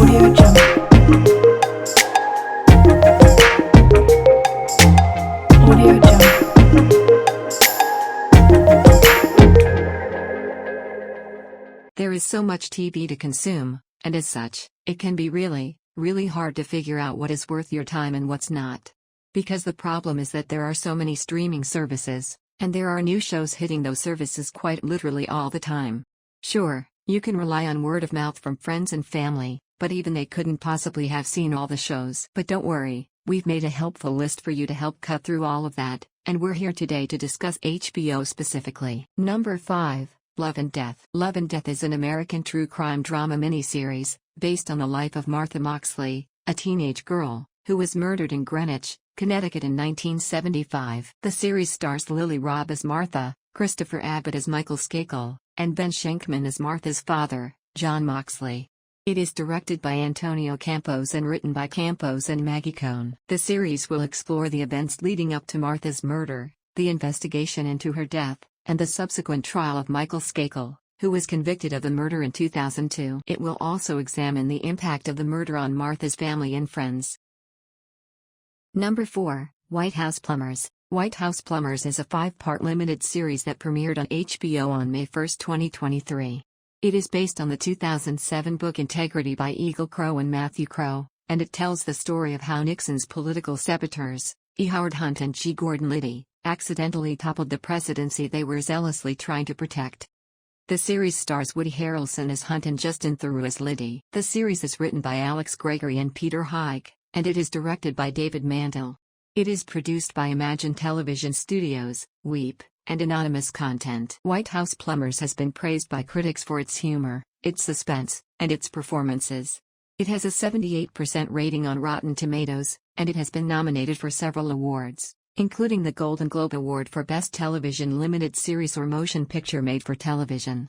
Audio Jungle. Audio Jungle. There is so much TV to consume, and as such, it can be really, really hard to figure out what is worth your time and what's not. Because the problem is that there are so many streaming services, and there are new shows hitting those services quite literally all the time. Sure, you can rely on word of mouth from friends and family, but even they couldn't possibly have seen all the shows. But don't worry, we've made a helpful list for you to help cut through all of that, and we're here today to discuss HBO specifically. Number 5. Love and Death. Love and Death is an American true crime drama miniseries, based on the life of Martha Moxley, a teenage girl, who was murdered in Greenwich, Connecticut in 1975. The series stars Lily Rabe as Martha, Christopher Abbott as Michael Skakel, and Ben Schenkman as Martha's father, John Moxley. It is directed by Antonio Campos and written by Campos and Maggie Cohn. The series will explore the events leading up to Martha's murder, the investigation into her death, and the subsequent trial of Michael Skakel, who was convicted of the murder in 2002. It will also examine the impact of the murder on Martha's family and friends. Number 4. White House Plumbers. White House Plumbers is a 5-part limited series that premiered on HBO on May 1, 2023. It is based on the 2007 book Integrity by Eagle Crow and Matthew Crow, and it tells the story of how Nixon's political saboteurs, E. Howard Hunt and G. Gordon Liddy, accidentally toppled the presidency they were zealously trying to protect. The series stars Woody Harrelson as Hunt and Justin Theroux as Liddy. The series is written by Alex Gregory and Peter Haig, and it is directed by David Mandel. It is produced by Imagine Television Studios, Weep, and Anonymous Content. White House Plumbers has been praised by critics for its humor, its suspense, and its performances. It has a 78% rating on Rotten Tomatoes, and it has been nominated for several awards, including the Golden Globe Award for Best Television Limited Series or Motion Picture Made for Television.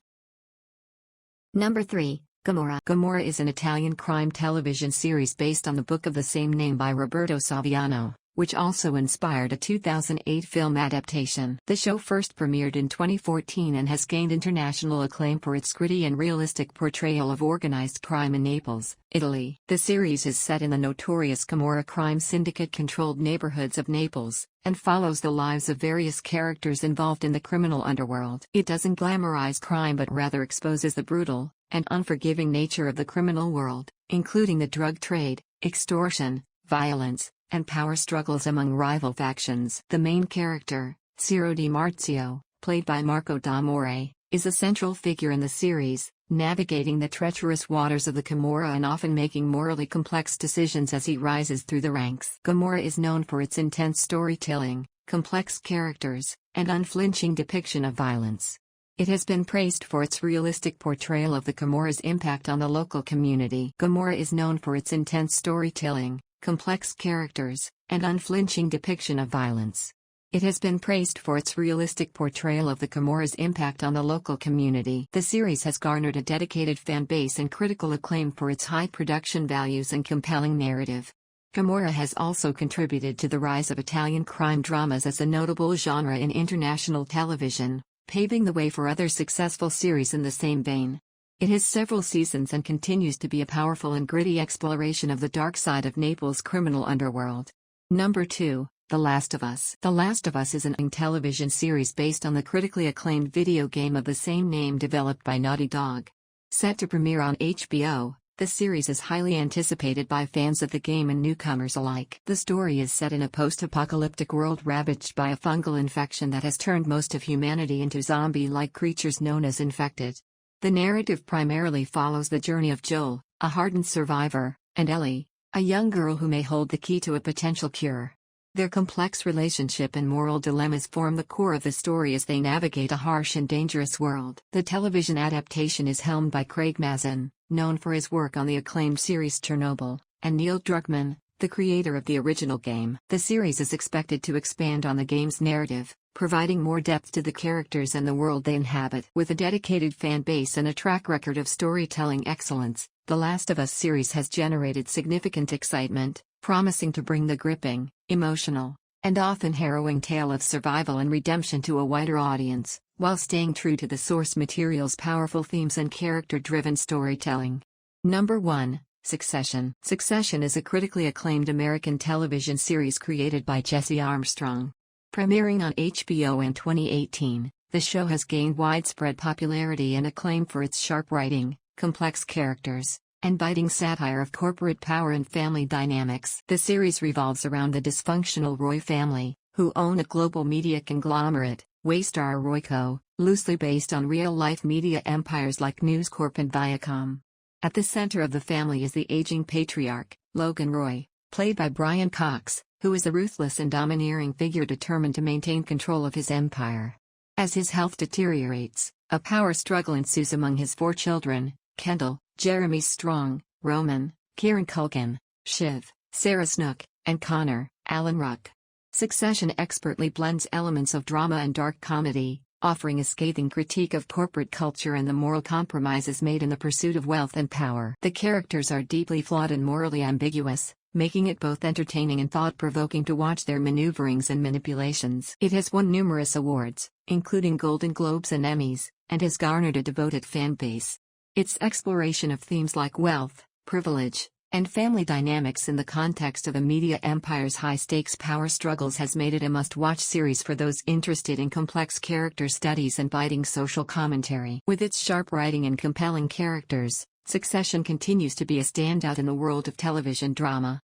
Number 3. Gomorrah. Gomorrah is an Italian crime television series based on the book of the same name by Roberto Saviano, which also inspired a 2008 film adaptation. The show first premiered in 2014 and has gained international acclaim for its gritty and realistic portrayal of organized crime in Naples, Italy. The series is set in the notorious Gomorrah crime syndicate-controlled neighborhoods of Naples, and follows the lives of various characters involved in the criminal underworld. It doesn't glamorize crime but rather exposes the brutal and unforgiving nature of the criminal world, including the drug trade, extortion, violence, and power struggles among rival factions. The main character, Ciro Di Marzio, played by Marco D'Amore, is a central figure in the series, navigating the treacherous waters of the Gomorrah and often making morally complex decisions as he rises through the ranks. Gomorrah is known for its intense storytelling, complex characters, and unflinching depiction of violence. It has been praised for its realistic portrayal of the Gomorrah's impact on the local community. Gomorrah is known for its intense storytelling, complex characters, and unflinching depiction of violence. It has been praised for its realistic portrayal of the Gomorrah's impact on the local community. The series has garnered a dedicated fan base and critical acclaim for its high production values and compelling narrative. Gomorrah has also contributed to the rise of Italian crime dramas as a notable genre in international television, paving the way for other successful series in the same vein. It has several seasons and continues to be a powerful and gritty exploration of the dark side of Naples' criminal underworld. Number 2. The Last of Us. The Last of Us is an television series based on the critically acclaimed video game of the same name developed by Naughty Dog. Set to premiere on HBO, the series is highly anticipated by fans of the game and newcomers alike. The story is set in a post-apocalyptic world ravaged by a fungal infection that has turned most of humanity into zombie-like creatures known as infected. The narrative primarily follows the journey of Joel, a hardened survivor, and Ellie, a young girl who may hold the key to a potential cure. Their complex relationship and moral dilemmas form the core of the story as they navigate a harsh and dangerous world. The television adaptation is helmed by Craig Mazin, known for his work on the acclaimed series Chernobyl, and Neil Druckmann, the creator of the original game. The series is expected to expand on the game's narrative, providing more depth to the characters and the world they inhabit. With a dedicated fan base and a track record of storytelling excellence, The Last of Us series has generated significant excitement, promising to bring the gripping, emotional, and often harrowing tale of survival and redemption to a wider audience, while staying true to the source material's powerful themes and character-driven storytelling. Number 1. Succession. Succession is a critically acclaimed American television series created by Jesse Armstrong. Premiering on HBO in 2018, the show has gained widespread popularity and acclaim for its sharp writing, complex characters, and biting satire of corporate power and family dynamics. The series revolves around the dysfunctional Roy family, who own a global media conglomerate, Waystar Royco, loosely based on real-life media empires like News Corp and Viacom. At the center of the family is the aging patriarch, Logan Roy, played by Brian Cox, who is a ruthless and domineering figure determined to maintain control of his empire. As his health deteriorates, a power struggle ensues among his 4 children, Kendall, Jeremy Strong, Roman, Kieran Culkin, Shiv, Sarah Snook, and Connor, Alan Ruck. Succession expertly blends elements of drama and dark comedy, offering a scathing critique of corporate culture and the moral compromises made in the pursuit of wealth and power. The characters are deeply flawed and morally ambiguous, making it both entertaining and thought-provoking to watch their maneuverings and manipulations. It has won numerous awards, including Golden Globes and Emmys, and has garnered a devoted fan base. Its exploration of themes like wealth, privilege, and family dynamics in the context of the media empire's high-stakes power struggles has made it a must-watch series for those interested in complex character studies and biting social commentary. With its sharp writing and compelling characters, Succession continues to be a standout in the world of television drama.